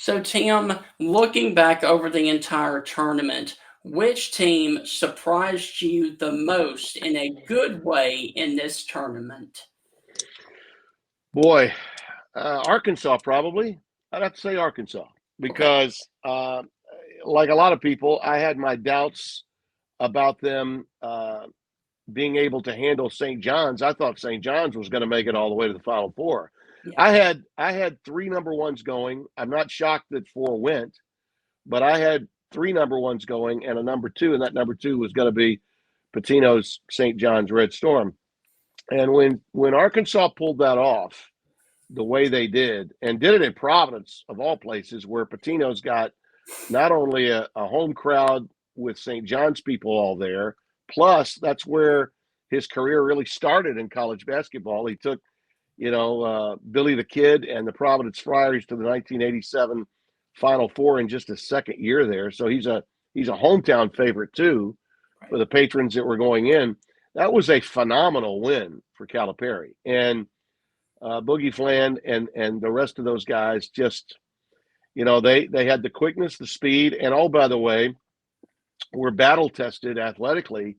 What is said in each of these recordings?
So, Tim, looking back over the entire tournament, which team surprised you the most in a good way in this tournament? Boy, Arkansas probably. I'd have to say Arkansas Okay. because, like a lot of people, I had my doubts about them being able to handle St. John's. I thought St. John's was going to make it all the way to the Final Four. Yeah. I had three number ones going. I'm not shocked that four went, but I had three number ones going and a number two, and that number two was going to be Patino's St. John's Red Storm. And when Arkansas pulled that off the way they did, and did it in Providence of all places, where Patino's got not only a home crowd with St. John's people all there, plus that's where his career really started in college basketball. He took, Billy the Kid and the Providence Friars to the 1987 Final Four in just his second year there. So he's a hometown favorite too Right. for the patrons that were going in. That was a phenomenal win for Calipari. And Boogie Fland and the rest of those guys just, they had the quickness, the speed, and oh, by the way, were battle tested athletically,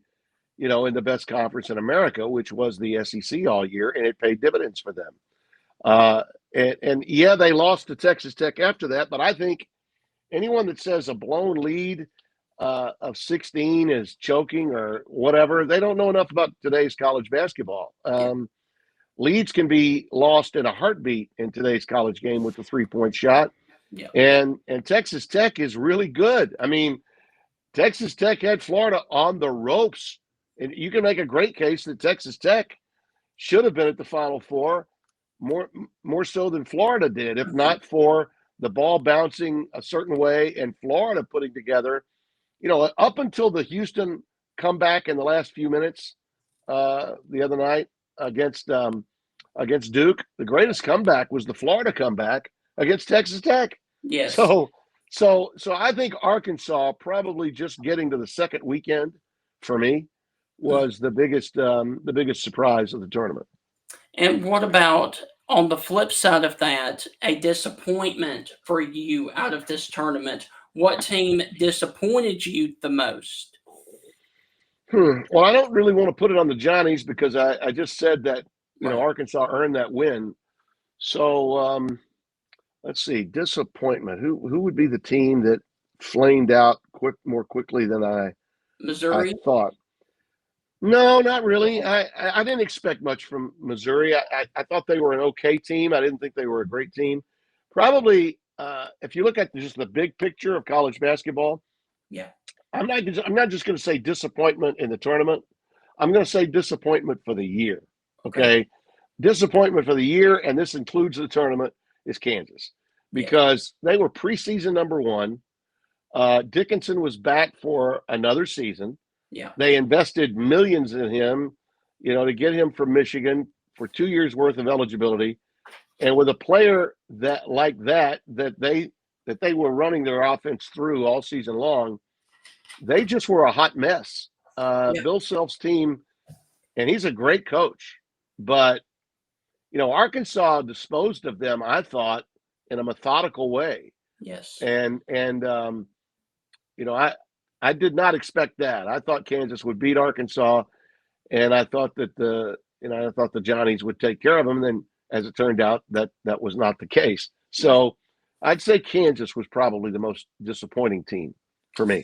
in the best conference in America, which was the SEC all year, and it paid dividends for them. And yeah, they lost to Texas Tech after that, but I think anyone that says a blown lead of 16 is choking or whatever, they don't know enough about today's college basketball. Yeah. Leads can be lost in a heartbeat in today's college game with the 3-point shot. Yeah. And Texas Tech is really good. I mean, Texas Tech had Florida on the ropes. And you can make a great case that Texas Tech should have been at the Final Four more so than Florida did, if not for the ball bouncing a certain way and Florida putting together, up until the Houston comeback in the last few minutes the other night against Duke. The greatest comeback was the Florida comeback against Texas Tech. Yes. So I think Arkansas probably just getting to the second weekend for me was the biggest surprise of the tournament. And what about on the flip side of that, a disappointment for you out of this tournament? What team disappointed you the most? Well, I don't really want to put it on the Johnnies because I just said that Right. Arkansas earned that win. So let's see, disappointment. Who would be the team that flamed out more quickly than I Missouri? thought? No, not really. I didn't expect much from Missouri. I thought they were an okay team. I didn't think they were a great team. Probably, if you look at just the big picture of college basketball, Yeah. I'm not just going to say disappointment in the tournament. I'm going to say disappointment for the year. Okay. Okay, disappointment for the year, and this includes the tournament, is Kansas Yes. because they were preseason number one. Dickinson was back for another season. Yeah. They invested millions in him, to get him from Michigan for 2 years worth of eligibility. And with a player that they were running their offense through all season long, they just were a hot mess. Yeah. Bill Self's team, and he's a great coach, but Arkansas disposed of them, I thought, in a methodical way. Yes. And I did not expect that. I thought Kansas would beat Arkansas, and I thought that the Johnnies would take care of them. And then, as it turned out, that was not the case. Yeah. So I'd say Kansas was probably the most disappointing team for me.